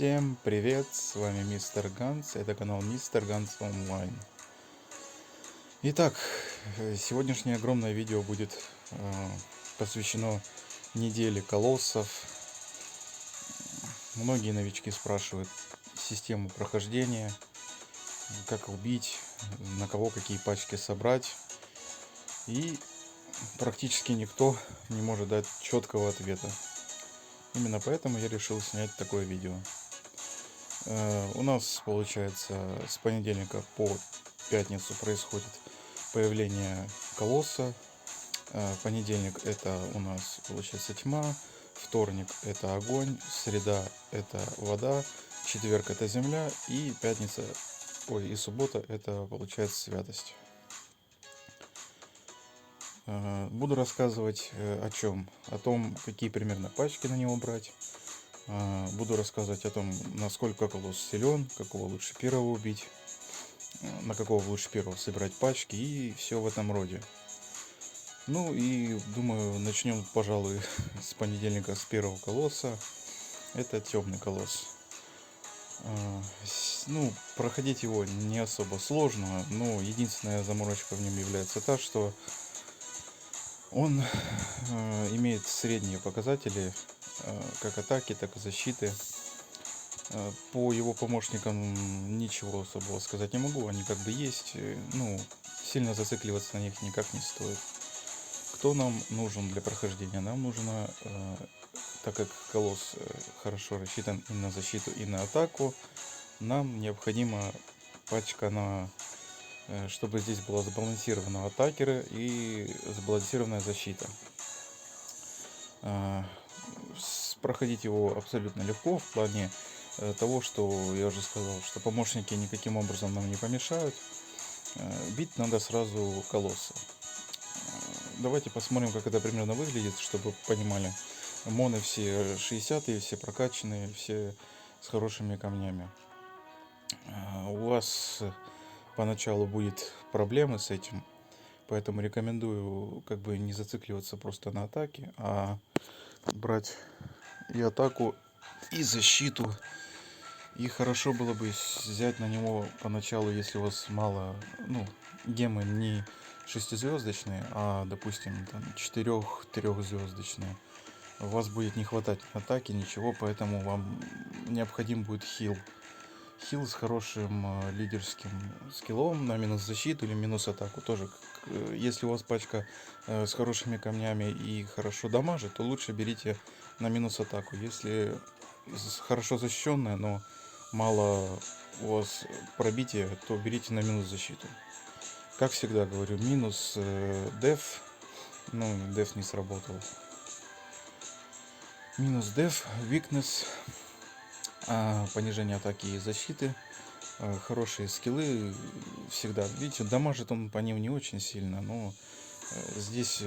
Всем привет, с вами Мистер Ганс, это канал Мистер Ганс Онлайн. Итак, сегодняшнее огромное видео будет посвящено неделе колоссов. Многие новички спрашивают систему прохождения, как убить, на кого какие пачки собрать. И практически никто не может дать четкого ответа. Именно поэтому я решил снять такое видео. У нас, получается, с понедельника по пятницу происходит появление колосса. Понедельник это у нас, получается, тьма. Вторник это огонь. Среда это вода. Четверг это земля. И пятница, и суббота это, получается, святость. Буду рассказывать о чем? О том, какие примерно пачки на него брать. Буду рассказывать о том, насколько колосс силен, какого лучше первого убить, на какого лучше первого собирать пачки и все в этом роде. Ну и думаю, начнем, пожалуй, с понедельника, с первого колосса. Это темный колосс. Ну, проходить его не особо сложно, но единственная заморочка в нем является та, что он имеет средние показатели как атаки, так и защиты. По его помощникам ничего особого сказать не могу, они как бы есть, ну, сильно зацикливаться на них никак не стоит. Кто нам нужен для прохождения? Нам нужно, так как колосс хорошо рассчитан и на защиту, и на атаку, нам необходима пачка чтобы здесь была сбалансирована атакеры и сбалансированная защита. Проходить его абсолютно легко в плане того, что я уже сказал, что помощники никаким образом нам не помешают. Бить надо сразу колосса. Давайте посмотрим, как это примерно выглядит, чтобы понимали. Моны все 60-е, все прокачанные, все с хорошими камнями. У вас поначалу будет проблемы с этим, поэтому рекомендую как бы не зацикливаться просто на атаке, а брать и атаку, и защиту. И хорошо было бы взять на него поначалу, если у вас мало, ну, гемы не шестизвездочные, а, допустим, там 4-3-звездочные. У вас будет не хватать атаки, ничего, поэтому вам необходим будет хил. Хил с хорошим лидерским скиллом на минус защиту или минус атаку. Тоже, если у вас пачка с хорошими камнями и хорошо дамажит, то лучше берите на минус атаку. Если хорошо защищенная, но мало у вас пробития, то берите на минус защиту. Как всегда говорю, минус деф, ну, деф не сработал. Минус деф, weakness, понижение атаки и защиты. Хорошие скиллы всегда. Видите, дамажит он по ним не очень сильно, но здесь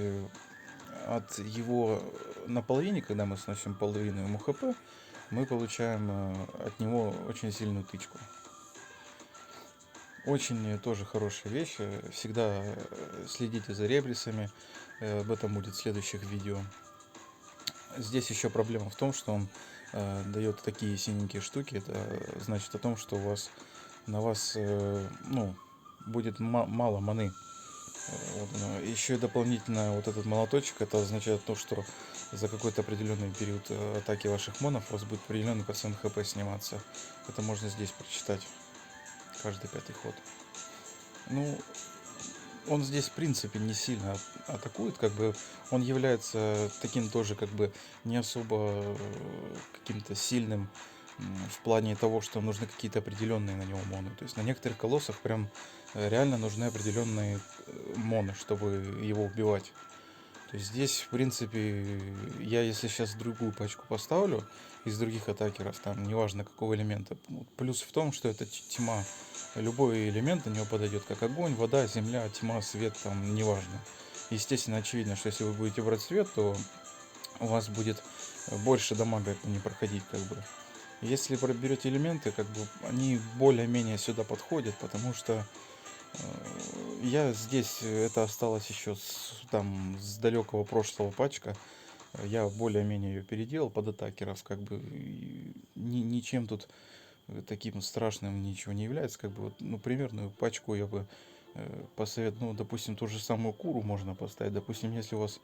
от его наполовине, когда мы сносим половину ему хп, мы получаем от него очень сильную тычку. Очень тоже хорошая вещь. Всегда следите за ребрисами. Об этом будет в следующих видео. Здесь еще проблема в том, что он дает такие синенькие штуки. Это значит о том, что на вас ну, будет мало маны. Вот, еще дополнительно вот этот молоточек, это означает то, что за какой-то определенный период атаки ваших монов у вас будет определенный процент хп сниматься. Это можно здесь прочитать. Каждый пятый ход. Ну, он здесь в принципе не сильно атакует, как бы он является таким тоже как бы не особо каким-то сильным в плане того, что нужны какие-то определенные на него моны. То есть на некоторых колоссах прям реально нужны определенные моны, чтобы его убивать. То есть здесь, в принципе, я если сейчас другую пачку поставлю из других атакеров, там, неважно какого элемента, плюс в том, что это тьма. Любой элемент на него подойдет, как огонь, вода, земля, тьма, свет, там, неважно. Естественно, очевидно, что если вы будете брать свет, то у вас будет больше дамага не проходить, как бы. Если берете элементы, как бы они более-менее сюда подходят, потому что я здесь, это осталось еще с далекого прошлого пачка. Я более-менее ее переделал под атакеров, как бы ничем тут таким страшным ничего не является. Как бы вот, ну, примерную пачку я бы посоветовал, ну, допустим, ту же самую куру можно поставить. Допустим, если у вас,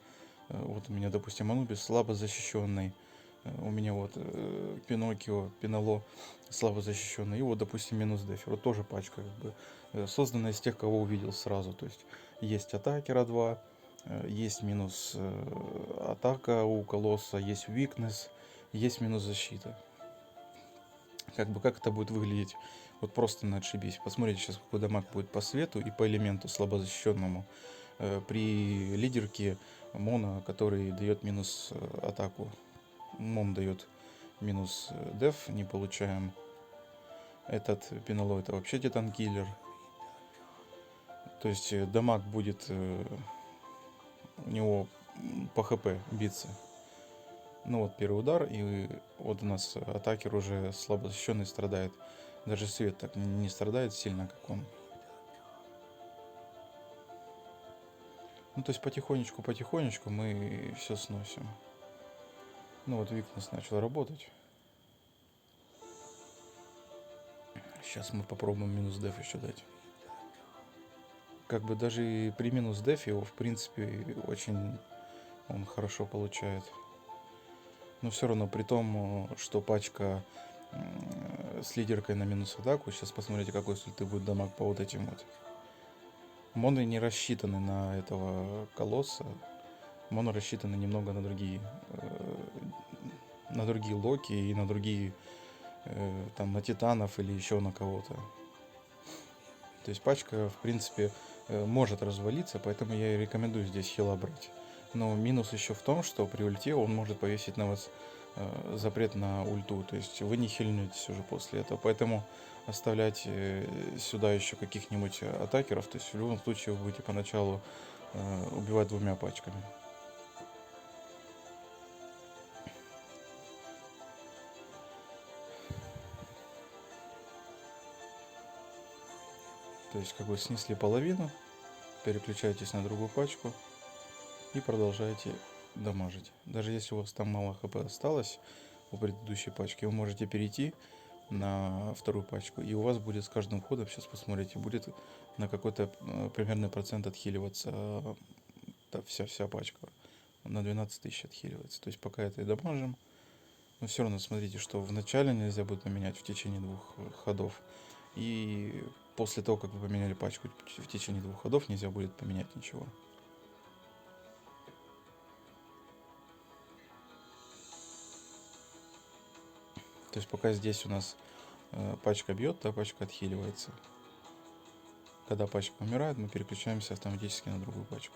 вот у меня, допустим, Анубис слабо защищенный, у меня вот Пиноккио, Пинало слабо защищенный, и вот, допустим, минус Дефер, вот тоже пачка, как бы, созданная из тех, кого увидел сразу. То есть атакера 2, есть минус атака у колосса, есть weakness, есть минус защита. Как бы как это будет выглядеть? Вот просто на отшибись. Посмотрите сейчас, какой дамаг будет по свету и по элементу слабозащищенному при лидерке Мона, который дает минус атаку. Мон дает минус деф, не получаем. Этот Пинало это вообще титан киллер. То есть дамаг будет у него по хп биться. Ну вот первый удар, и вот у нас атакер уже слабо защищенный страдает. Даже свет так не страдает сильно, как он. Ну то есть потихонечку мы все сносим. Ну вот Викнес начал работать. Сейчас мы попробуем минус деф еще дать. Как бы даже и при минус дефе его в принципе очень он хорошо получает. Но все равно при том, что пачка с лидеркой на минус атаку. Сейчас посмотрите, какой с ульты будет дамаг по вот этим вот. Моны не рассчитаны на этого колосса. Моно рассчитаны немного на другие локи и на другие, там, на титанов или еще на кого-то. То есть пачка, в принципе, может развалиться, поэтому я и рекомендую здесь хила брать. Но минус еще в том, что при ульте он может повесить на вас запрет на ульту, то есть вы не хильнетесь уже после этого, поэтому оставлять сюда еще каких-нибудь атакеров, то есть в любом случае вы будете поначалу убивать двумя пачками. То есть как бы снесли половину, переключаетесь на другую пачку и продолжаете дамажить. Даже если у вас там мало хп осталось у предыдущей пачки, вы можете перейти на вторую пачку, и у вас будет с каждым ходом, сейчас посмотрите, будет на какой-то примерный процент отхиливаться вся пачка. На 12 тысяч отхиливается. То есть пока это и дамажим. Но все равно смотрите, что вначале нельзя будет поменять в течение 2 ходов. И после того, как вы поменяли пачку в течение 2 ходов, нельзя будет поменять ничего. То есть пока здесь у нас пачка бьет, та пачка отхиливается. Когда пачка умирает, мы переключаемся автоматически на другую пачку.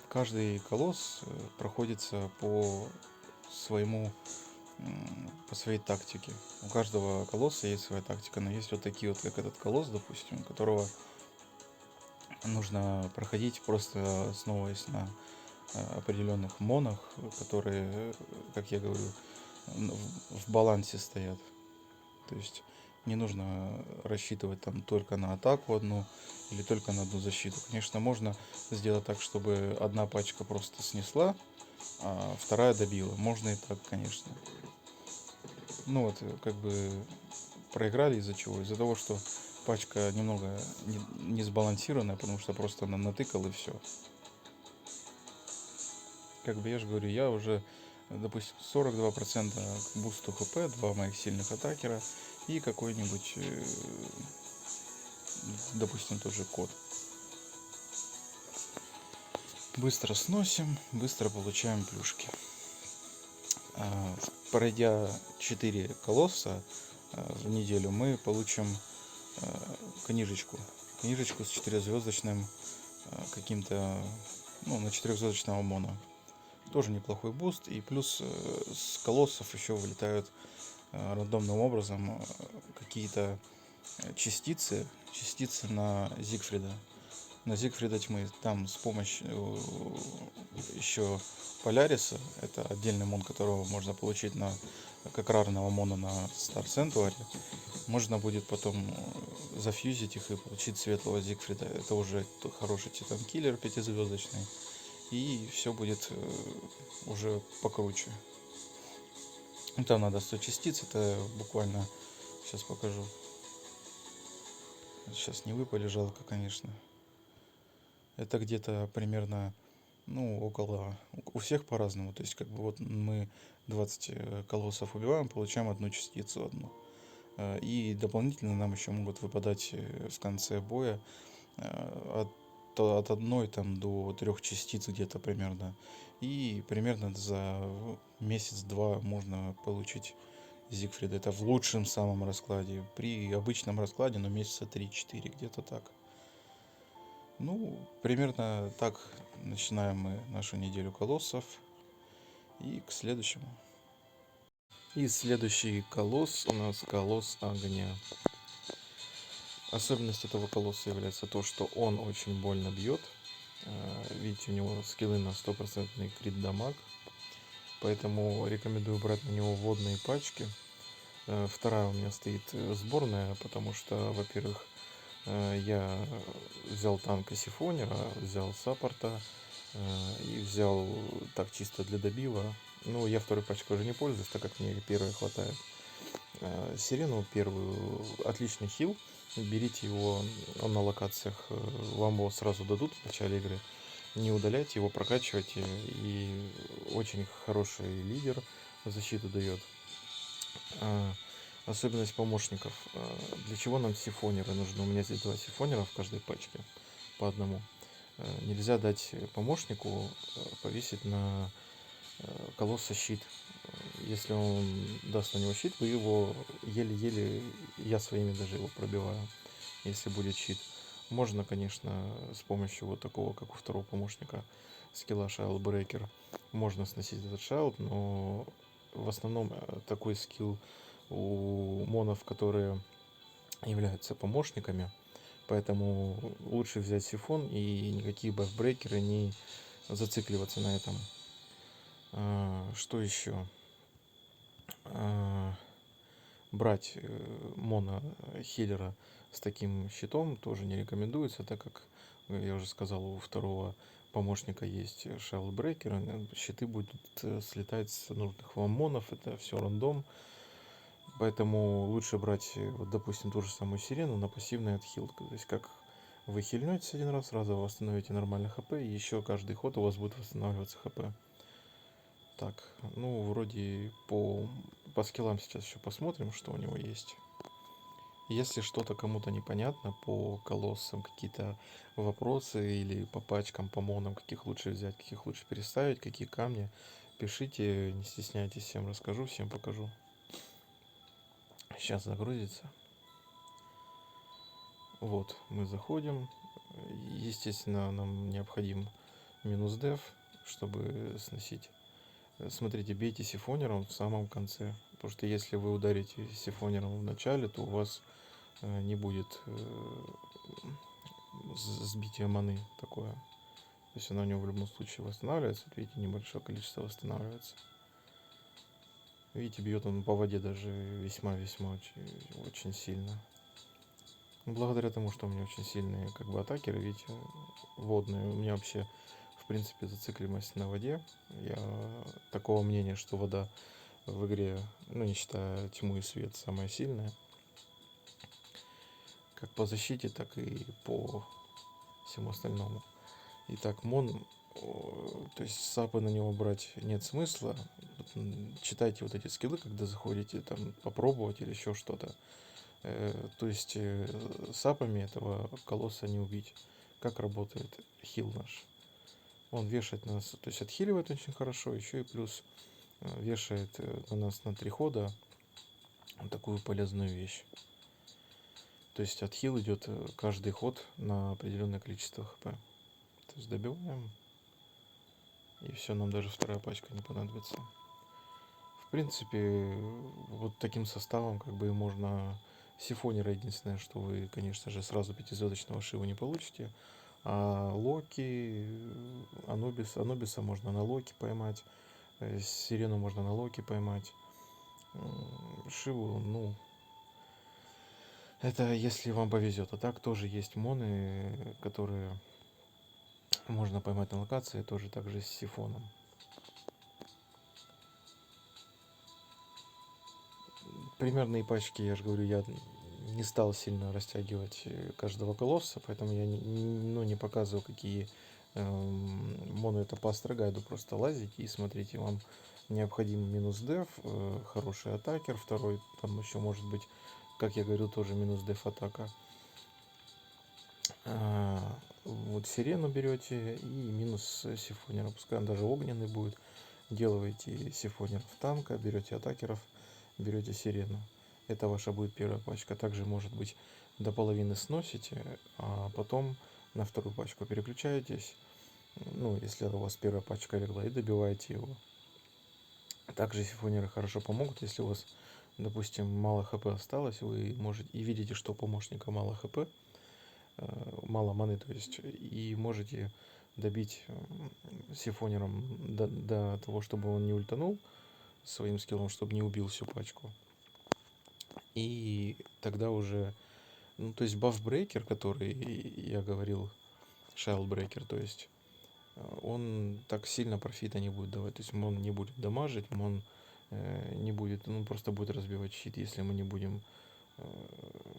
Каждый колосс проходится своему по своей тактике. У каждого колосса есть своя тактика, но есть вот такие вот, как этот колосс, допустим, которого нужно проходить просто основываясь на определенных монах, которые, как я говорю, в балансе стоят. То есть не нужно рассчитывать там только на атаку одну или только на одну защиту. Конечно, можно сделать так, чтобы одна пачка просто снесла, а вторая добила. Можно и так, конечно. Ну вот, как бы проиграли из-за чего? Из-за того, что пачка немного не сбалансированная, потому что просто она натыкал и все. Как бы я же говорю, я уже, допустим, 42% к бусту хп, 2 моих сильных атакера и какой-нибудь, допустим, тоже код. Быстро сносим, быстро получаем плюшки. Пройдя 4 колосса в неделю, мы получим книжечку с 4-звездочным каким-то, ну, на 4-звездочного мона. Тоже неплохой буст. И плюс с колоссов еще вылетают рандомным образом какие-то частицы на Зигфрида. На Зигфрида тьмы. Там с помощью еще Поляриса, это отдельный мон, которого можно получить на как рарного моно на Star Sanctuary, можно будет потом зафьюзить их и получить светлого Зигфрида. Это уже хороший титан-киллер пятизвездочный. И все будет уже покруче. Там надо 100 частиц, это буквально, сейчас покажу. Сейчас не выпали, жалко, конечно. Это где-то примерно, ну, около, у всех по-разному. То есть, как бы вот мы 20 колоссов убиваем, получаем одну частицу одну. И дополнительно нам еще могут выпадать в конце боя от одной там до 3 частиц где-то примерно. И примерно за месяц-два можно получить Зигфрида. Это в лучшем самом раскладе. При обычном раскладе, но месяца 3-4 где-то так. Ну, примерно так начинаем мы нашу неделю колоссов. И к следующему. И следующий колосс у нас колосс огня. Особенность этого колосса является то, что он очень больно бьет. Видите, у него скиллы на 100% крит дамаг. Поэтому рекомендую брать на него водные пачки. Вторая у меня стоит сборная, потому что, во-первых, я взял танка Сифонера, взял саппорта и взял так чисто для добива. Ну, я второй пачкой уже не пользуюсь, так как мне первая хватает. Сирену первую отличный хил. Берите его, он на локациях вам его сразу дадут в начале игры. Не удаляйте его, прокачивайте. И очень хороший лидер защиту дает. Особенность помощников. Для чего нам сифонеры нужны? У меня здесь 2 сифонера в каждой пачке по одному. Нельзя дать помощнику повесить на колосса щит. Если он даст на него щит, вы его еле-еле, я своими даже его пробиваю, если будет щит. Можно, конечно, с помощью вот такого, как у второго помощника, скилла Shield Breaker, можно сносить этот шайлд, но в основном такой скилл у монов, которые являются помощниками, поэтому лучше взять сифон и никакие бафбрейкеры не зацикливаться на этом. Что еще? Брать моно хиллера с таким щитом тоже не рекомендуется, так как, я уже сказал, у второго помощника есть Shield Breaker, щиты будут слетать с нужных вам монов, это все рандом. Поэтому лучше брать, вот, допустим, ту же самую сирену на пассивный отхил. То есть, как вы хильнетесь один раз, сразу восстановите нормально хп, и еще каждый ход у вас будет восстанавливаться хп. Так, ну, вроде по скиллам сейчас еще посмотрим, что у него есть. Если что-то кому-то непонятно по колоссам, какие-то вопросы или по пачкам, по монам, каких лучше взять, каких лучше переставить, какие камни, пишите, не стесняйтесь, всем расскажу, всем покажу. Сейчас загрузится. Вот, мы заходим. Естественно, нам необходим минус деф, чтобы сносить. Смотрите, бейте сифонером в самом конце. Потому что если вы ударите сифонером в начале, то у вас не будет сбития маны такое. То есть оно у него в любом случае восстанавливается. Вот видите, небольшое количество восстанавливается. Видите, бьет он по воде даже весьма-весьма очень сильно. Благодаря тому, что у меня очень сильные как бы атакеры, видите, водные, у меня вообще в принципе зацикливаемость на воде. Я такого мнения, что вода в игре, ну не считая тьму и свет, самая сильная. Как по защите, так и по всему остальному. Итак, мон, то есть сапы на него брать нет смысла. Читайте вот эти скиллы, когда заходите, там попробовать или еще что-то. То есть сапами этого колосса не убить. Как работает хил наш? Он вешает нас, то есть отхиливает очень хорошо, еще и плюс вешает на нас на 3 хода такую полезную вещь. То есть отхил идет каждый ход на определенное количество хп. То есть добиваем, и все, нам даже вторая пачка не понадобится. В принципе, вот таким составом как бы можно сифонера. Единственное, что вы, конечно же, сразу пятизвездочного Шиву не получите. А Локи, Анубиса можно на Локи поймать. Сирену можно на Локи поймать. Шиву, ну, это если вам повезет. А так тоже есть моны, которые можно поймать на локации, тоже также с сифоном. Примерные пачки, я же говорю, я не стал сильно растягивать каждого колосса, поэтому я ну, не показываю, какие моны это по астрогайду. Просто лазите и смотрите, вам необходим минус деф, хороший атакер, второй, там еще может быть, как я говорю, тоже минус деф атака. Вот сирену берете и минус сифонера, пускай он даже огненный будет. Делаете сифонеров танка, берете атакеров, берете сирену. Это ваша будет первая пачка. Также, может быть, до половины сносите, а потом на вторую пачку переключаетесь. Ну, если у вас первая пачка легла, и добиваете его. Также сифонеры хорошо помогут, если у вас, допустим, мало хп осталось, вы можете и видите, что у помощника мало хп, мало маны, то есть, и можете добить сифонером до того, чтобы он не ультанул своим скиллом, чтобы не убил всю пачку. И тогда уже, ну, то есть бафбрейкер, который я говорил, шайлдбрейкер, то есть он так сильно профита не будет давать, то есть он не будет дамажить, он не будет, ну, просто будет разбивать щит, если мы не будем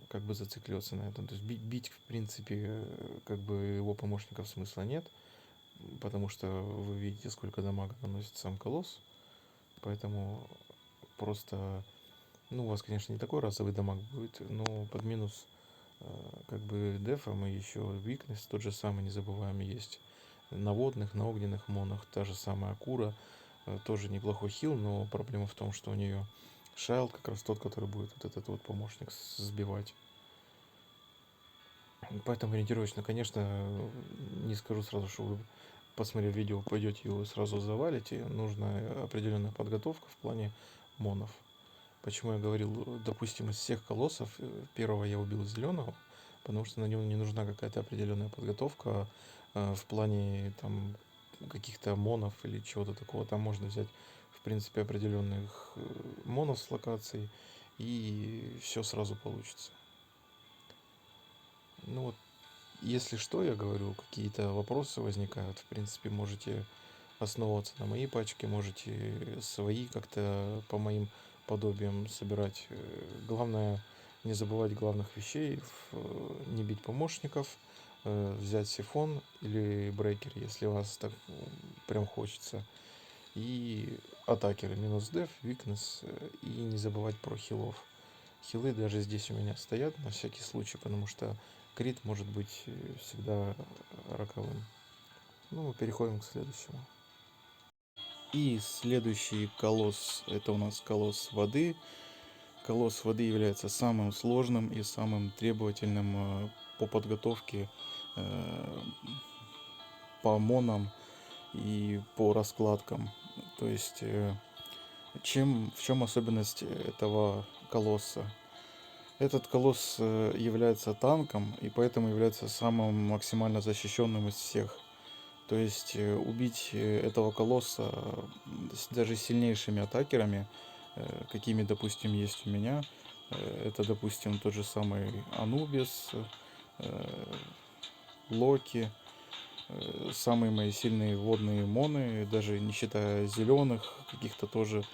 как бы зацикливаться на этом. То есть бить в принципе, как бы его помощников смысла нет, потому что вы видите, сколько дамага наносит сам колосс, поэтому просто, ну, у вас, конечно, не такой разовый дамаг будет, но под минус как бы дефом и еще weakness тот же самый, не забываем, есть на водных, на огненных монах, та же самая Акура, тоже неплохой хил, но проблема в том, что у нее Шайлд как раз тот, который будет вот этот вот помощник сбивать. Поэтому ориентировочно, конечно, не скажу сразу, что вы, посмотрев видео, пойдете его сразу завалите. Нужна определенная подготовка в плане монов. Почему я говорил, допустим, из всех колоссов, первого я убил зеленого, потому что на нем не нужна какая-то определенная подготовка в плане там каких-то монов или чего-то такого. Там можно взять, в принципе, определенных монов с локаций, и все сразу получится. Ну вот, если что, я говорю, какие-то вопросы возникают, в принципе, можете основываться на моей пачке, можете свои как-то по моим подобиям собирать. Главное, не забывать главных вещей, не бить помощников, взять сифон или брейкер, если вас так прям хочется. И атакеры минус деф, weakness, и не забывать про хилов. Хилы даже здесь у меня стоят на всякий случай, потому что крит может быть всегда роковым. Ну, мы переходим к следующему. И следующий колосс, это у нас колосс воды. Колосс воды является самым сложным и самым требовательным по подготовке, по монам и по раскладкам. То есть, в чем особенность этого колосса? Этот колосс является танком и поэтому является самым максимально защищенным из всех. То есть убить этого колосса даже сильнейшими атакерами, какими, допустим, есть у меня, это, допустим, тот же самый Анубис, э, Локи, самые мои сильные водные моны, даже не считая зеленых каких-то тоже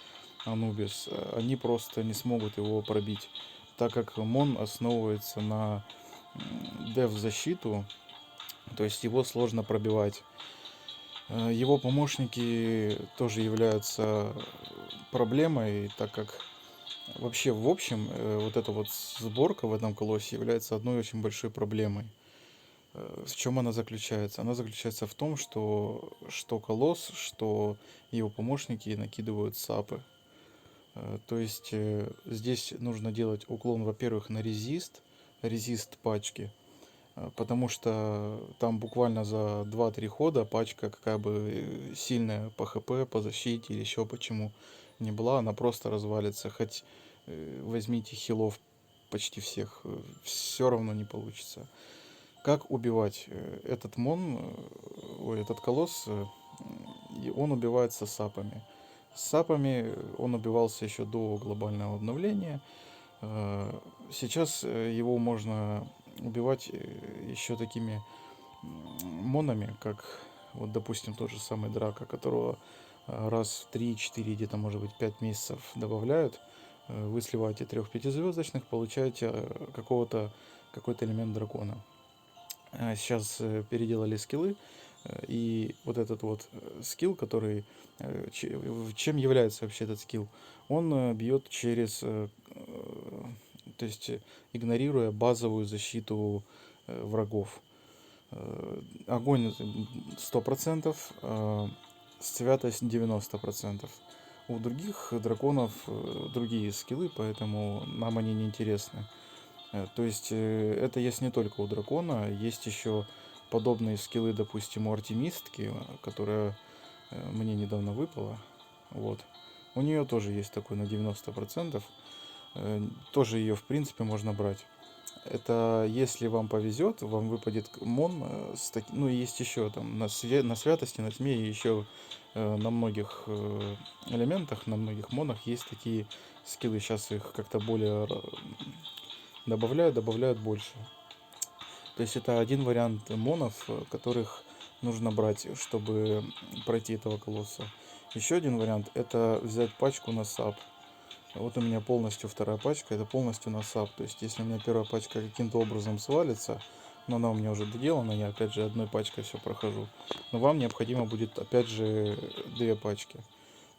Анубис, они просто не смогут его пробить, так как мон основывается на деф-защиту, то есть его сложно пробивать. Его помощники тоже являются проблемой, так как вообще в общем вот эта вот сборка в этом колоссе является одной очень большой проблемой. В чем она заключается? Она заключается в том, что колосс, что его помощники накидывают сапы. То есть здесь нужно делать уклон, во-первых, на резист пачки, потому что там буквально за 2-3 хода пачка какая бы сильная по хп, по защите или еще почему не была, она просто развалится. Хоть возьмите хилов почти всех, все равно не получится. Как убивать этот колосс? Он убивается сапами. С сапами он убивался еще до глобального обновления. Сейчас его можно убивать еще такими монами, как вот, допустим, тот же самый Драка, которого раз в 3-4, где-то, может быть, 5 месяцев добавляют. Вы сливаете 3-5 звездочных, получаете какой-то элемент дракона. Сейчас переделали скиллы, и вот этот вот скилл, который... Чем является вообще этот скилл? Он бьет через... То есть игнорируя базовую защиту врагов. Огонь 100%, святость 90%. У других драконов другие скиллы, поэтому нам они не интересны. То есть это есть не только у дракона, есть еще подобные скиллы, допустим, у артемистки, которая мне недавно выпала. Вот. У нее тоже есть такой на 90%. Тоже ее, в принципе, можно брать. Это если вам повезет, вам выпадет мон ну и есть еще там на святости, на тьме и еще на многих элементах, на многих монах есть такие скиллы. Сейчас их как-то более добавляют больше. То есть это один вариант монов, которых нужно брать, чтобы пройти этого колосса. Еще один вариант — это взять пачку на сап. Вот у меня полностью вторая пачка, это полностью на сап. То есть если у меня первая пачка каким-то образом свалится, но она у меня уже доделана, я опять же одной пачкой все прохожу. Но вам необходимо будет опять же 2 пачки.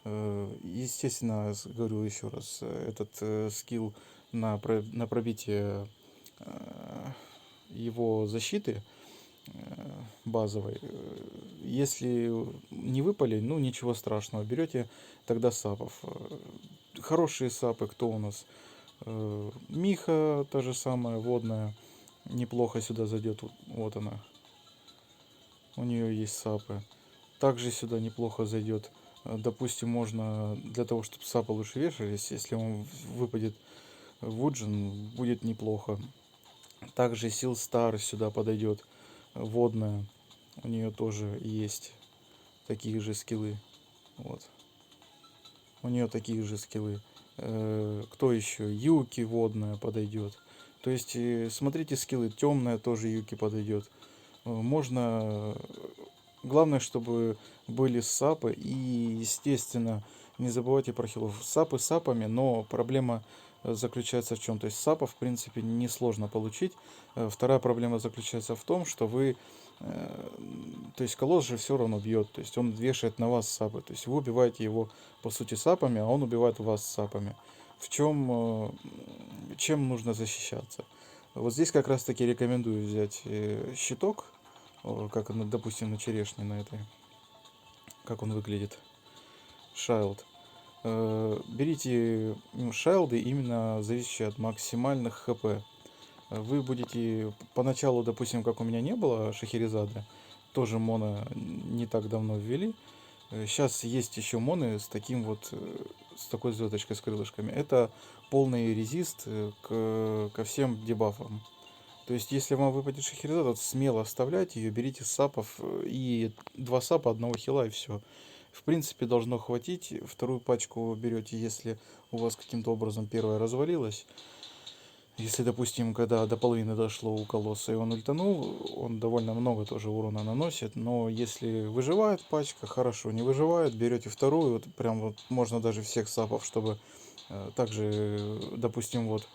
Естественно, говорю еще раз, этот скилл на пробитие его защиты базовой. Если не выпали, ну ничего страшного, берете тогда сапов. Хорошие сапы, кто у нас? Миха, та же самая, водная, неплохо сюда зайдет, вот она, у нее есть сапы. Также сюда неплохо зайдет. Допустим, можно для того, чтобы сапы лучше вешались, если он выпадет Вуджин, будет неплохо. Также Сил Стар сюда подойдет, водная, у нее тоже есть такие же скиллы. Вот. У нее такие же скиллы. Кто еще? Юки водная подойдет. То есть смотрите скиллы. Темная тоже Юки подойдет. Можно... Главное, чтобы были сапы. И, естественно, не забывайте про хилов. Сапы сапами, но проблема заключается в чем? То есть сапа, в принципе, несложно получить. Вторая проблема заключается в том, что вы... То есть колосс же все равно бьет. То есть он вешает на вас сапы. То есть вы убиваете его, по сути, сапами, а он убивает вас сапами. В чем... Чем нужно защищаться? Вот здесь как раз таки рекомендую взять щиток, как, допустим, на черешне на этой, как он выглядит, Шайлд. Берите шайлды именно зависящие от максимальных хп. Вы будете поначалу, допустим, как у меня не было Шахерезады, тоже моно не так давно ввели. Сейчас есть еще моны с таким вот, с такой звездочкой с крылышками. Это полный резист ко всем дебафам. То есть, если вам выпадет Шахерезада, смело оставляйте ее, берите сапов и 2 сапа, одного хила и все. В принципе, должно хватить. Вторую пачку берете, если у вас каким-то образом первая развалилась. Если, допустим, когда до половины дошло у колосса и он ультанул, он довольно много тоже урона наносит. Но если выживает пачка, хорошо. Не выживает, берете вторую. Вот прям вот можно даже всех сапов, чтобы также, допустим, вот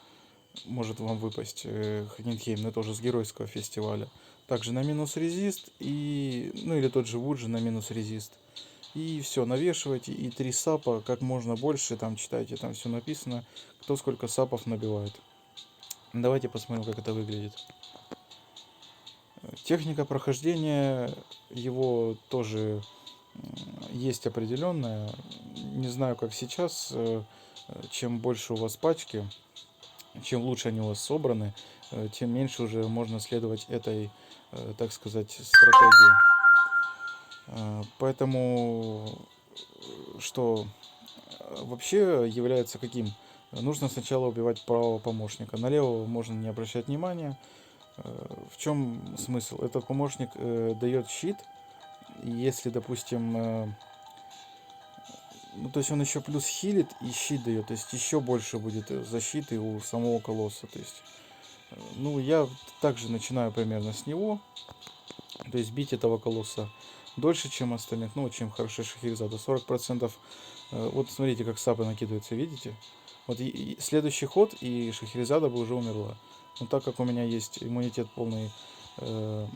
может вам выпасть Хагенхейм, но тоже с геройского фестиваля. Также на минус резист и, ну или тот же Вуджи на минус резист. И все, навешивайте, и 3 сапа, как можно больше, там читайте, там все написано, кто сколько сапов набивает. Давайте посмотрим, как это выглядит. Техника прохождения его тоже есть определенная. Не знаю, как сейчас. Чем больше у вас пачки, чем лучше они у вас собраны, тем меньше уже можно следовать этой, так сказать, стратегии. Поэтому, что вообще является каким? Нужно сначала убивать правого помощника. На левого можно не обращать внимания. В чем смысл? Этот помощник дает щит. И если, допустим, Ну, то есть он еще плюс хилит и щит дает, то есть еще больше будет защиты у самого колосса. То есть, ну, я также начинаю примерно с него, то есть бить этого колосса дольше, чем остальных, ну, чем хорошо Шахерезада, 40%. Вот смотрите, как сапы накидываются, видите? Вот и следующий ход, и Шахерезада бы уже умерла. Но так как у меня есть иммунитет полный э,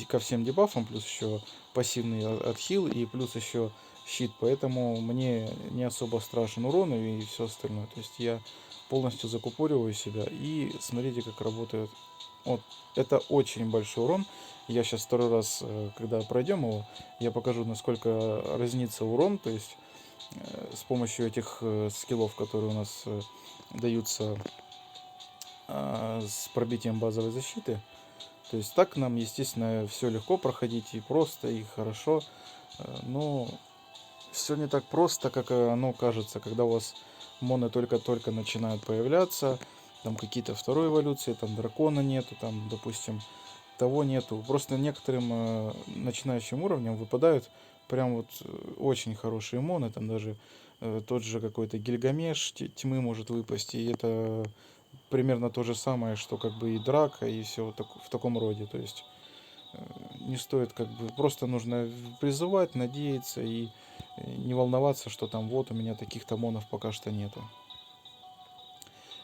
ко всем дебафам, плюс еще пассивный отхил и плюс еще щит, поэтому мне не особо страшен урон и все остальное. То есть я полностью закупориваю себя и смотрите, как работает. Вот, это очень большой урон. Я сейчас второй раз, когда пройдем его, я покажу, насколько разнится урон, то есть с помощью этих скиллов, которые у нас даются с пробитием базовой защиты. То есть так нам, естественно, все легко проходить и просто, и хорошо. Но все не так просто, как оно кажется, когда у вас моны только-только начинают появляться, там какие-то второй эволюции, там дракона нету, там, допустим, того нету. Просто некоторым начинающим уровням выпадают прям вот очень хорошие моны, там даже тот же какой-то Гильгамеш тьмы может выпасть, и это примерно то же самое, что как бы и драка, и все вот в таком роде. То есть не стоит как бы, просто нужно призывать, надеяться и не волноваться, что там вот у меня таких-то монов пока что нету.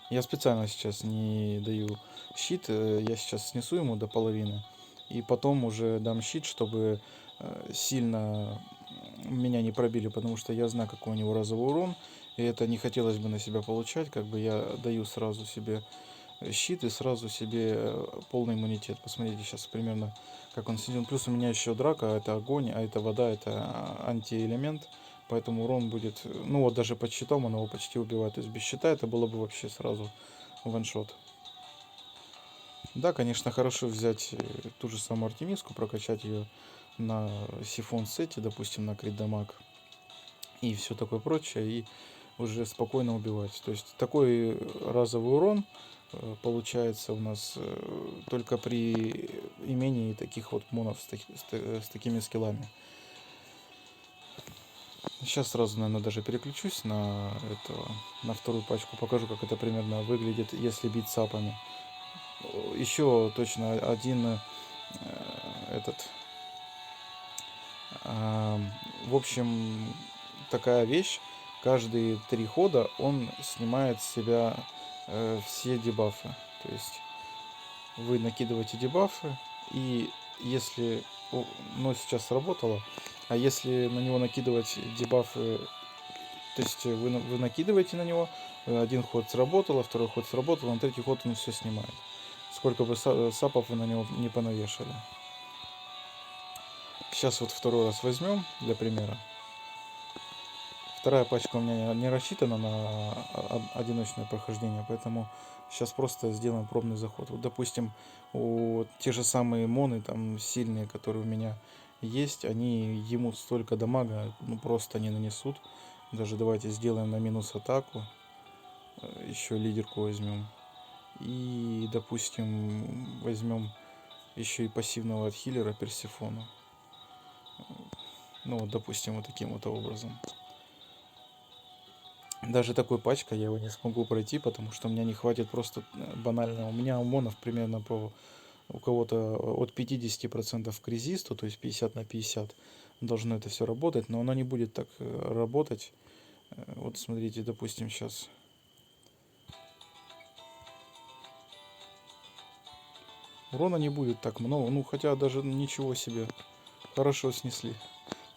Я специально сейчас не даю щит, я сейчас снесу ему до половины и потом уже дам щит, чтобы сильно меня не пробили, потому что я знаю, какой у него разовый урон, и это не хотелось бы на себя получать, как бы я даю сразу себе щит и сразу себе полный иммунитет. Посмотрите сейчас примерно, как он сидит. Плюс у меня еще драка, это огонь, а это вода, это антиэлемент. Поэтому урон будет, ну вот даже под щитом он его почти убивает. То есть без щита это было бы вообще сразу ваншот. Да, конечно, хорошо взять ту же самую Артемиску, прокачать ее на сифон сете, допустим, на крит дамаг и все такое прочее, и уже спокойно убивать. То есть такой разовый урон получается у нас только при имении таких вот монов с такими скиллами. Сейчас сразу, наверное, даже переключусь на этого, на вторую пачку, покажу, как это примерно выглядит, если бить сапами. Еще точно один этот, в общем, такая вещь. Каждые 3 хода он снимает с себя все дебафы. То есть вы накидываете дебафы, и если, ну, сейчас сработало, а если на него накидывать дебафы, то есть вы накидываете на него, один ход сработало, второй ход сработал, на третий ход он все снимает. Сколько бы сапов вы на него не понавешали. Сейчас вот второй раз возьмем для примера. Вторая пачка у меня не рассчитана на одиночное прохождение, поэтому сейчас просто сделаем пробный заход. Вот, допустим, те же самые моны там сильные, которые у меня есть, они ему столько дамага, ну, просто не нанесут. Даже давайте сделаем на минус атаку. Еще лидерку возьмем. И, допустим, возьмем еще и пассивного отхиллера Персифона. Ну, вот, допустим, вот таким вот образом. Даже такой пачкой я его не смогу пройти, потому что у меня не хватит просто банально. У меня у монов примерно по у кого-то от 50% к резисту, то есть 50 на 50 должно это все работать, но оно не будет так работать. Вот смотрите, допустим, сейчас урона не будет так много, ну хотя даже ничего себе, хорошо снесли.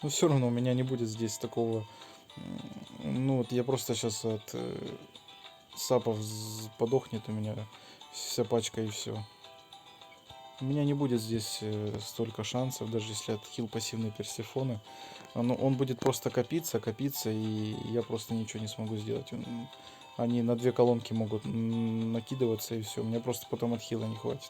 Но все равно у меня не будет здесь такого, ну вот я просто сейчас от сапов подохнет у меня вся пачка и все. У меня не будет здесь столько шансов, даже если отхил пассивные персифоны. Он будет просто копиться, копиться, и я просто ничего не смогу сделать. Они на 2 колонки могут накидываться, и все. У меня просто потом отхила не хватит.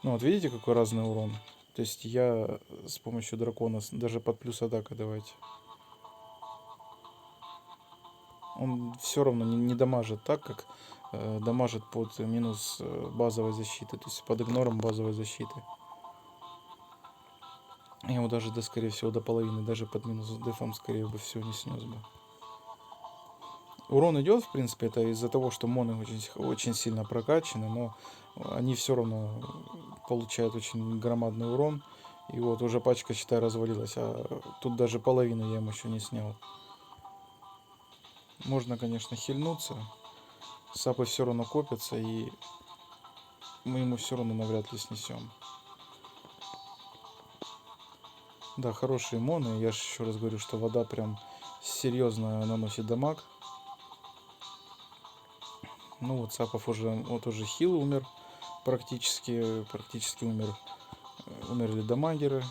Ну вот видите, какой разный урон? То есть я с помощью дракона, даже под плюс атака давайте. Он все равно не дамажит так, как дамажит под минус базовой защиты, то есть под игнором базовой защиты. Я его даже, скорее всего, до половины, даже под минус дефом, скорее бы все не снес бы. Урон идет, в принципе, это из-за того, что моны очень сильно прокачаны, но они все равно получают очень громадный урон. И вот уже пачка, считай, развалилась, а тут даже половину я ему еще не снял. Можно, конечно, хильнуться. Сапы все равно копятся, и мы ему все равно навряд ли снесем. Да, хорошие моны. Я же еще раз говорю, что вода прям серьезно наносит дамаг. Ну вот Сапов уже хил умер. Практически умер. Умерли дамагеры.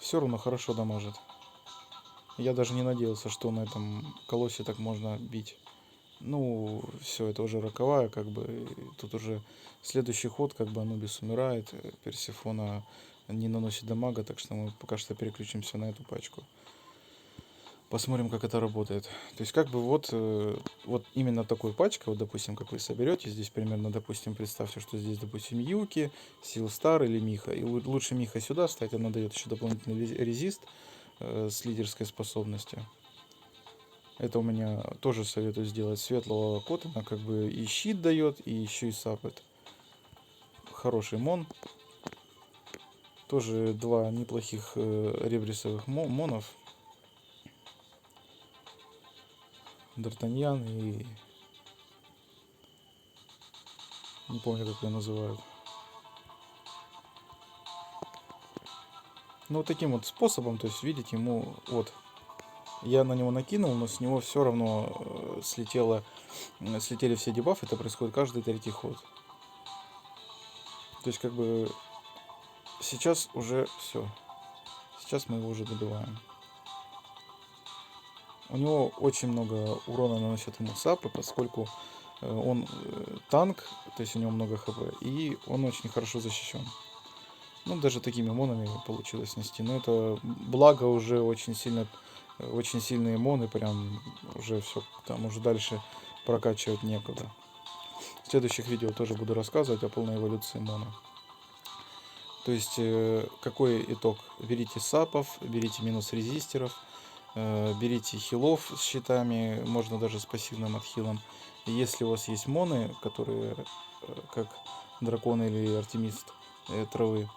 Все равно хорошо дамажит. Я даже не надеялся, что на этом колоссе так можно бить. Ну, все, это уже роковая, как бы. Тут уже следующий ход, как бы Анубис умирает, Персефона не наносит дамага, так что мы пока что переключимся на эту пачку. Посмотрим, как это работает. То есть, как бы вот именно такой пачкой, вот, допустим, как вы соберете, здесь примерно, допустим, представьте, что здесь, допустим, Юки, Силстар или Миха. И лучше Миха сюда ставить, она дает еще дополнительный резист с лидерской способностью. Это у меня тоже советую сделать светлого Коттона, как бы и щит дает, и еще и сапает. Хороший мон. Тоже два неплохих ребрисовых монов. Д'Артаньян и... Не помню, как ее называют. Ну, вот таким вот способом, то есть, видите, ему... Вот, я на него накинул, но с него все равно слетели все дебафы. Это происходит каждый третий ход. То есть, как бы, сейчас уже все. Сейчас мы его уже добиваем. У него очень много урона наносят ему сапы, поскольку он танк, то есть у него много хп, и он очень хорошо защищен. Ну, даже такими монами получилось снести. Но это благо уже очень сильные моны, прям уже все, там уже дальше прокачивать некуда. В следующих видео тоже буду рассказывать о полной эволюции мона. То есть, какой итог? Берите сапов, берите минус резистеров, берите хилов с щитами, можно даже с пассивным отхилом. И если у вас есть моны, которые как дракон или артемист травы,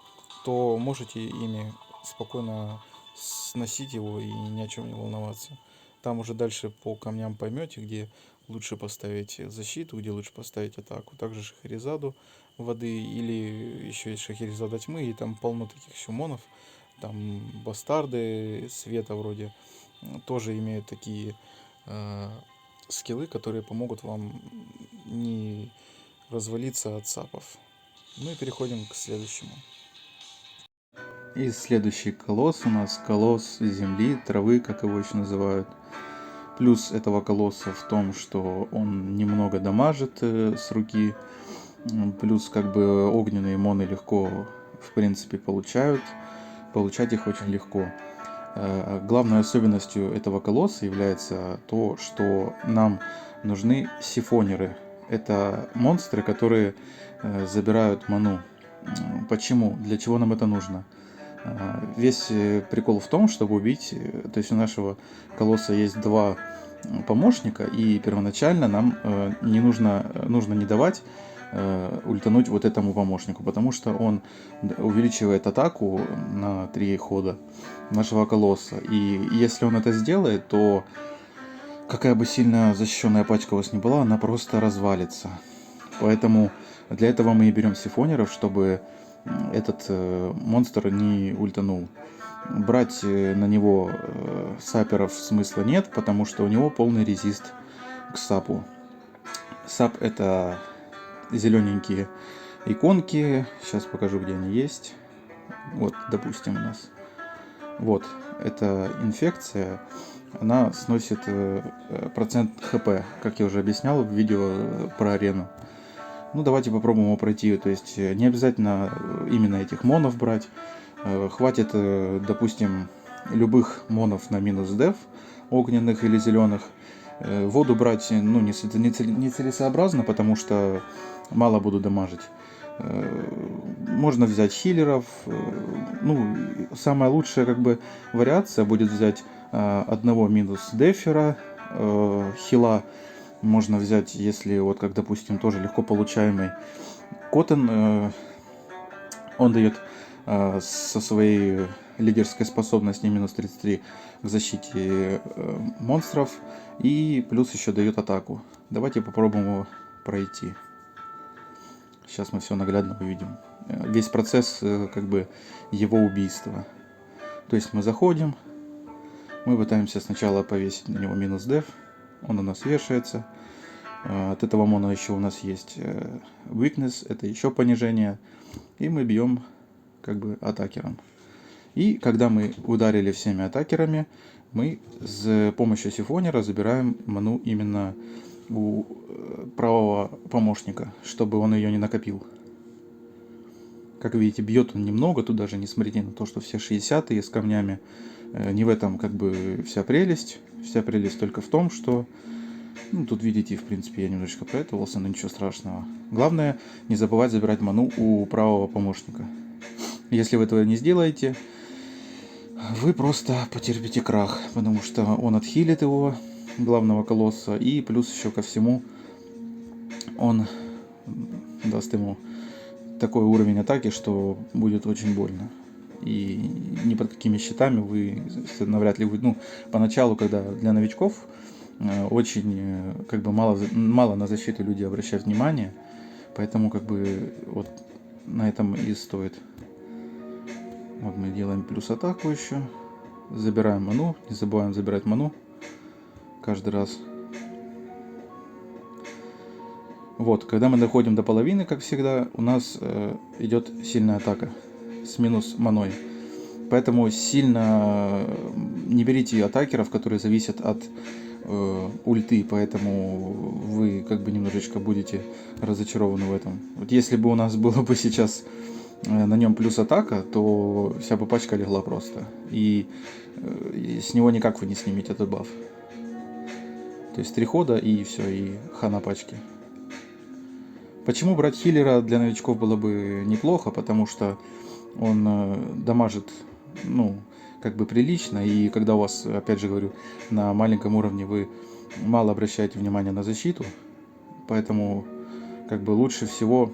то можете ими спокойно сносить его и ни о чем не волноваться. Там уже дальше по камням поймете, где лучше поставить защиту, где лучше поставить атаку. Также Шахерезаду воды или еще есть Шахерезада тьмы, и там полно таких еще монов. Там бастарды света вроде тоже имеют такие скиллы, которые помогут вам не развалиться от сапов. Ну и переходим к следующему. И следующий колосс у нас колосс земли, травы, как его еще называют. Плюс этого колосса в том, что он немного дамажит с руки. Плюс как бы огненные моны легко в принципе получать их очень легко. Главной особенностью этого колосса является то, что нам нужны сифонеры. Это монстры, которые забирают ману. Почему? Для чего нам это нужно? Весь прикол в том, чтобы убить, то есть у нашего колосса есть два помощника, и первоначально нам нужно не давать ультануть вот этому помощнику, потому что он увеличивает атаку на 3 хода нашего колосса. И если он это сделает, то какая бы сильно защищенная пачка у вас ни была, она просто развалится. Поэтому для этого мы и берем сифонеров, чтобы этот монстр не ультанул. Брать на него саперов смысла нет, потому что у него полный резист к сапу. Сап — это зелененькие иконки. Сейчас покажу, где они есть. Вот, допустим, у нас. Вот, это инфекция. Она сносит процент хп, как я уже объяснял в видео про арену. Ну, давайте попробуем его пройти. То есть не обязательно именно этих монов брать. Хватит, допустим, любых монов на минус деф, огненных или зеленых. Воду брать, ну, нецелесообразно, потому что мало буду дамажить. Можно взять хиллеров. Ну, самая лучшая как бы вариация будет взять одного минус дефера, хила. Можно взять, если вот как, допустим, тоже легко получаемый Коттон, он дает со своей лидерской способностью минус 33 к защите монстров, и плюс еще дает атаку. Давайте попробуем его пройти. Сейчас мы все наглядно увидим. Весь процесс как бы его убийства. То есть мы заходим, мы пытаемся сначала повесить на него минус деф, он у нас вешается. От этого мона еще у нас есть weakness, это еще понижение. И мы бьем как бы атакером. И когда мы ударили всеми атакерами, мы с помощью сифонера забираем ману именно у правого помощника, чтобы он ее не накопил. Как видите, бьет он немного, тут даже не смотрите на то, что все 60-е с камнями. Не в этом как бы вся прелесть. Вся прелесть только в том, что... Ну, тут видите, в принципе, я немножечко поэтовался, но ничего страшного. Главное, не забывать забирать ману у правого помощника. Если вы этого не сделаете, вы просто потерпите крах, потому что он отхилит его, главного колосса, и плюс еще ко всему он даст ему такой уровень атаки, что будет очень больно. И ни под какими щитами вы навряд ли вы, ну, поначалу, когда для новичков очень как бы мало на защиту люди обращают внимание, поэтому как бы вот на этом и стоит. Вот мы делаем плюс атаку еще, забираем ману, не забываем забирать ману каждый раз. Вот, когда мы доходим до половины, как всегда, у нас идет сильная атака с минус маной. Поэтому сильно не берите атакеров, которые зависят от ульты, поэтому вы как бы немножечко будете разочарованы в этом. Вот если бы у нас было бы сейчас на нем плюс атака, то вся бы пачка легла просто. И с него никак вы не снимете этот баф. То есть 3 хода и все, и хана пачки. Почему брать хиллера для новичков было бы неплохо? Потому что он дамажит, ну, как бы прилично. И когда у вас, опять же говорю, на маленьком уровне вы мало обращаете внимания на защиту. Поэтому как бы лучше всего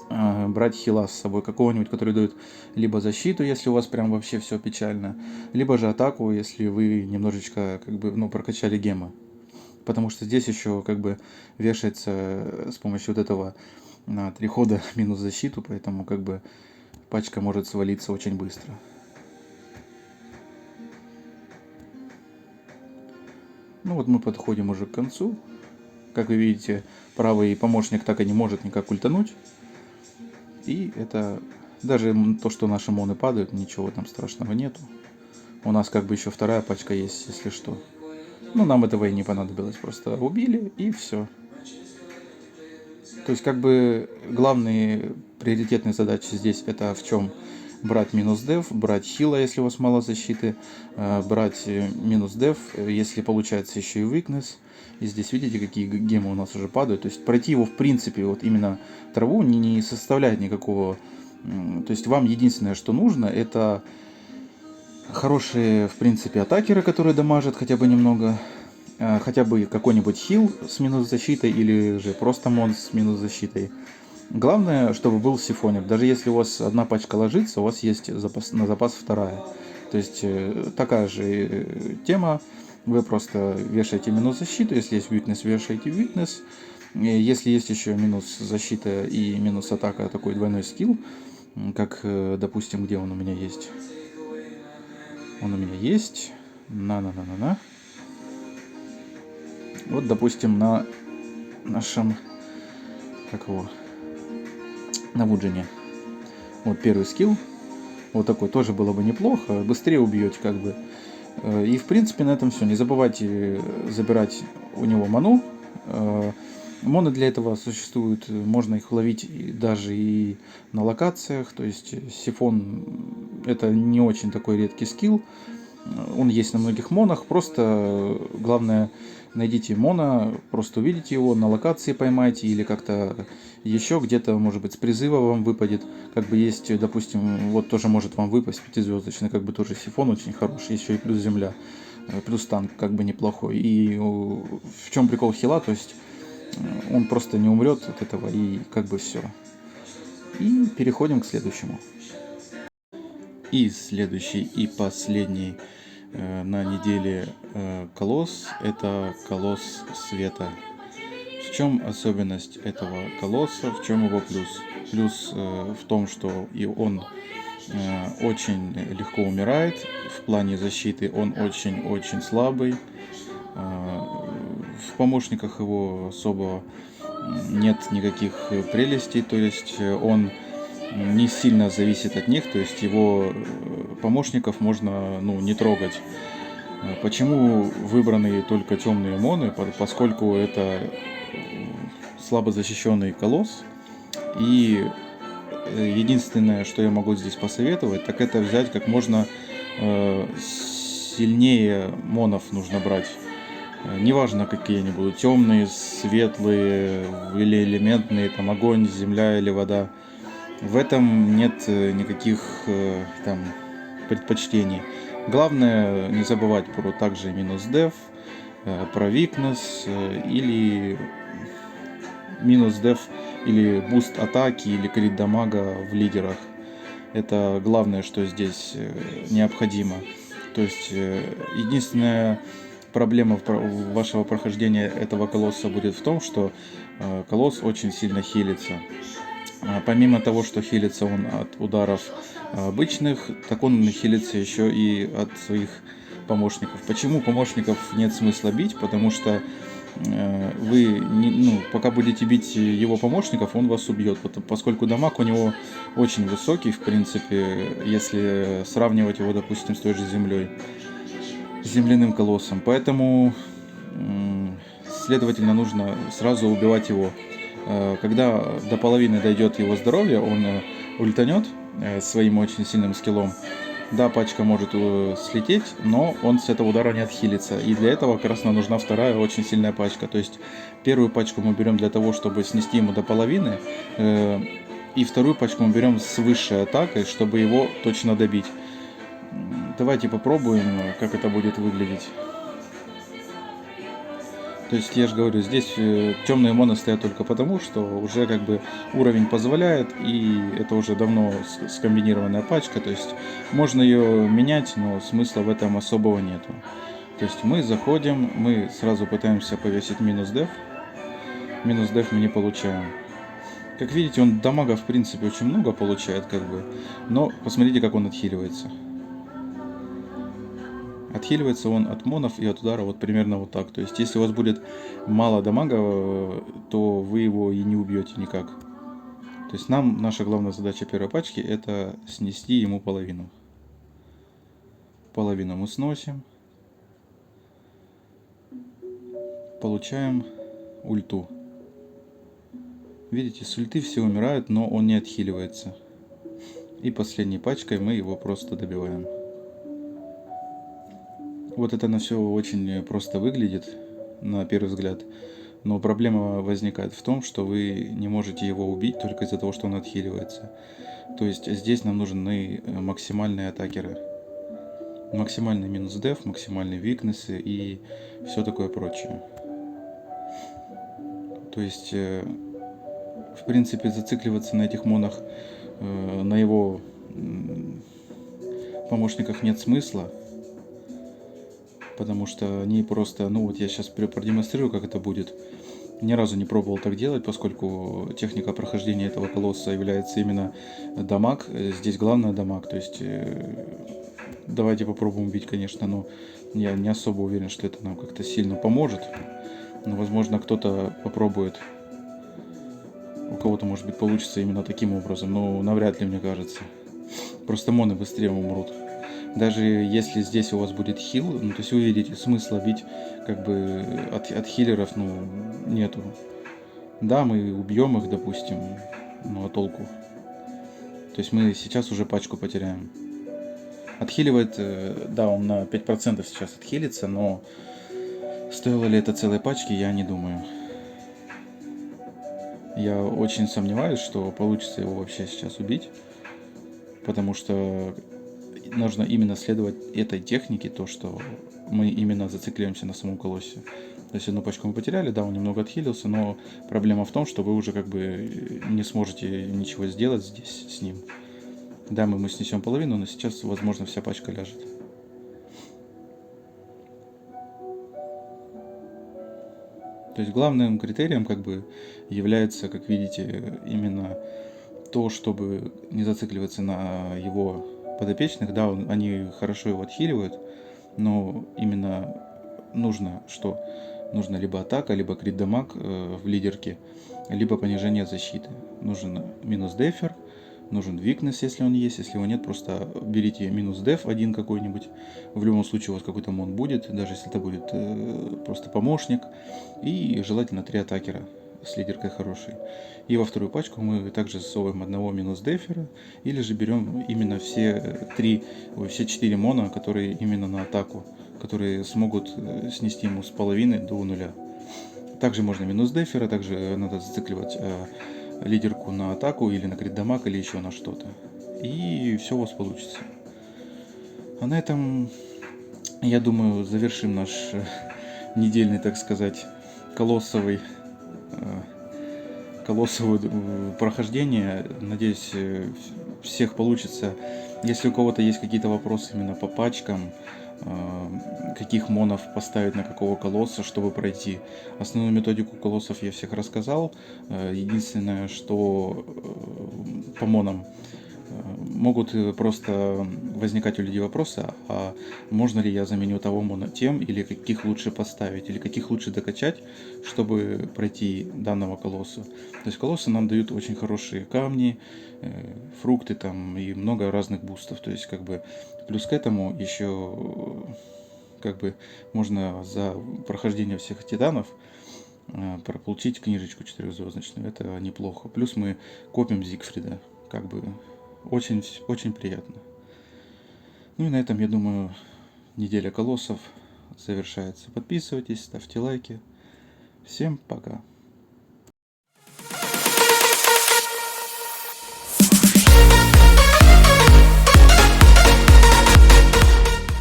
брать хила с собой какого-нибудь, который дает либо защиту, если у вас прям вообще все печально, либо же атаку, если вы немножечко как бы, ну, прокачали гемы. Потому что здесь еще как бы вешается с помощью вот этого на 3 хода минус защиту, поэтому как бы пачка может свалиться очень быстро. Ну вот мы подходим уже к концу. Как вы видите, правый помощник так и не может никак ультануть. И это даже то, что наши моны падают, ничего там страшного нету. У нас как бы еще вторая пачка есть, если что. Ну, нам этого и не понадобилось. Просто убили и все. То есть, как бы, главные приоритетные задачи здесь это в чем? Брать минус деф, брать хила, если у вас мало защиты, брать минус деф, если получается еще и weakness. И здесь видите, какие гемы у нас уже падают. То есть, пройти его, в принципе, вот именно траву не составляет никакого... То есть, вам единственное, что нужно, это хорошие, в принципе, атакеры, которые дамажат хотя бы немного. Хотя бы какой-нибудь хил с минус защитой или же просто монс с минус защитой. Главное, чтобы был сифонер. Даже если у вас одна пачка ложится, у вас есть на запас вторая. То есть такая же тема. Вы просто вешаете минус защиту. Если есть weakness, вешаете weakness. Если есть еще минус защита и минус атака, такой двойной скилл, как, допустим, где он у меня есть. Он у меня есть. На. Вот, допустим, на нашем, как его, на Вуджине. Вот первый скилл. Вот такой тоже было бы неплохо. Быстрее убьете как бы. И в принципе на этом все. Не забывайте забирать у него ману. Моны для этого существуют. Можно их ловить даже и на локациях. То есть сифон это не очень такой редкий скилл. Он есть на многих монах, просто главное найдите мона, просто увидите его, на локации поймайте или как-то еще где-то, может быть, с призыва вам выпадет. Как бы есть, допустим, вот тоже может вам выпасть пятизвездочный, как бы тоже сифон очень хороший, еще и плюс земля, плюс танк как бы неплохой. И в чем прикол хила, то есть он просто не умрет от этого и как бы все. И переходим к следующему. И следующий и последний на неделе колосс — это колосс света. В чем особенность этого колосса, в чем его плюс? Плюс в том, что и он очень легко умирает, в плане защиты он очень-очень слабый. В помощниках его особо нет никаких прелестей, то есть он не сильно зависит от них, то есть его помощников можно не трогать. Почему выбраны только темные моны? Поскольку это слабо защищенный колосс. И единственное, что я могу здесь посоветовать, так это взять как можно сильнее монов нужно брать. Неважно, какие они будут, темные, светлые или элементные, там огонь, земля или вода. В этом нет никаких там предпочтений. Главное не забывать про также минус деф, про weakness или минус деф, или буст атаки, или крит дамага в лидерах. Это главное, что здесь необходимо. То есть единственная проблема вашего прохождения этого колосса будет в том, что колосс очень сильно хилится. Помимо того, что хилится он от ударов обычных, так он хилится еще и от своих помощников. Почему помощников нет смысла бить? Потому что вы пока будете бить его помощников, он вас убьет, поскольку дамаг у него очень высокий, в принципе, если сравнивать его, допустим, с той же землей, с земляным колоссом. Поэтому, следовательно, нужно сразу убивать его. Когда до половины дойдет его здоровье, он ультанет своим очень сильным скиллом. Да, пачка может слететь, но он с этого удара не отхилится. И для этого как раз нам нужна вторая очень сильная пачка. То есть первую пачку мы берем для того, чтобы снести ему до половины. И вторую пачку мы берем с высшей атакой, чтобы его точно добить. Давайте попробуем, как это будет выглядеть. То есть, я же говорю, здесь темные моны стоят только потому, что уже как бы уровень позволяет, и это уже давно скомбинированная пачка, то есть можно ее менять, но смысла в этом особого нету. То есть мы заходим, мы сразу пытаемся повесить минус деф мы не получаем. Как видите, он дамага в принципе очень много получает, как бы, но посмотрите, как он отхиливается. Отхиливается он от монов и от удара вот примерно вот так. То есть, если у вас будет мало дамага, то вы его и не убьете никак. То есть, наша главная задача первой пачки — это снести ему половину. Половину мы сносим. Получаем ульту. Видите, с ульты все умирают, но он не отхиливается. И последней пачкой мы его просто добиваем. Вот это на все очень просто выглядит, на первый взгляд. Но проблема возникает в том, что вы не можете его убить только из-за того, что он отхиливается. То есть здесь нам нужны максимальные атакеры. Максимальный минус деф, максимальные викнессы и все такое прочее. То есть, в принципе, зацикливаться на этих монах, на его помощниках нет смысла. Потому что они просто, вот я сейчас продемонстрирую, как это будет. Ни разу не пробовал так делать, поскольку техника прохождения этого колосса является именно дамаг. Здесь главное дамаг, то есть давайте попробуем убить, конечно, но я не особо уверен, что это нам как-то сильно поможет. Но, возможно, кто-то попробует, у кого-то, может быть, получится именно таким образом, но навряд ли, мне кажется. Просто моны быстрее умрут. Даже если здесь у вас будет хил, то есть вы видите, смысла бить как бы от хиллеров, нету. Да, мы убьем их, допустим, а толку? То есть мы сейчас уже пачку потеряем. Отхиливает, да, он на 5% сейчас отхилится, но стоило ли это целой пачки, я не думаю. Я очень сомневаюсь, что получится его вообще сейчас убить, потому что нужно именно следовать этой технике, то, что мы именно зацикливаемся на самом колосе. То есть одну пачку мы потеряли, да, он немного отхилился, но проблема в том, что вы уже как бы не сможете ничего сделать здесь с ним. Да, мы снесем половину, но сейчас, возможно, вся пачка ляжет. То есть главным критерием как бы является, как видите, именно то, чтобы не зацикливаться на его подопечных. Да, они хорошо его отхиливают, но именно нужно, что нужно либо атака, либо крит дамаг в лидерке, либо понижение защиты. Нужен минус дефер, нужен weakness, если он есть. Если его нет, просто берите минус деф один какой-нибудь. В любом случае у вас какой-то мон будет, даже если это будет просто помощник. И желательно 3 атакера с лидеркой хорошей. И во вторую пачку мы также засовываем одного минус дефера, или же берем именно все 4 мона, которые именно на атаку, которые смогут снести ему с половины до нуля. Также можно минус дефера, также надо зацикливать лидерку на атаку или на крит дамаг, или еще на что-то. И все у вас получится. А на этом, я думаю, завершим наш недельный, так сказать, колоссовое прохождение. Надеюсь, всех получится. Если у кого-то есть какие-то вопросы именно по пачкам, каких монов поставить на какого колосса, чтобы пройти. Основную методику колоссов я всех рассказал. Единственное, что по монам могут просто возникать у людей вопросы, а можно ли я заменю того мона тем, или каких лучше поставить, или каких лучше докачать, чтобы пройти данного колосса. То есть колоссы нам дают очень хорошие камни, фрукты там и много разных бустов. То есть как бы плюс к этому еще как бы можно за прохождение всех титанов получить книжечку 4-звездочную. Это неплохо. Плюс мы копим Зигфрида. Как бы очень, очень приятно. Ну и на этом, я думаю, неделя колоссов завершается. Подписывайтесь, ставьте лайки. Всем пока.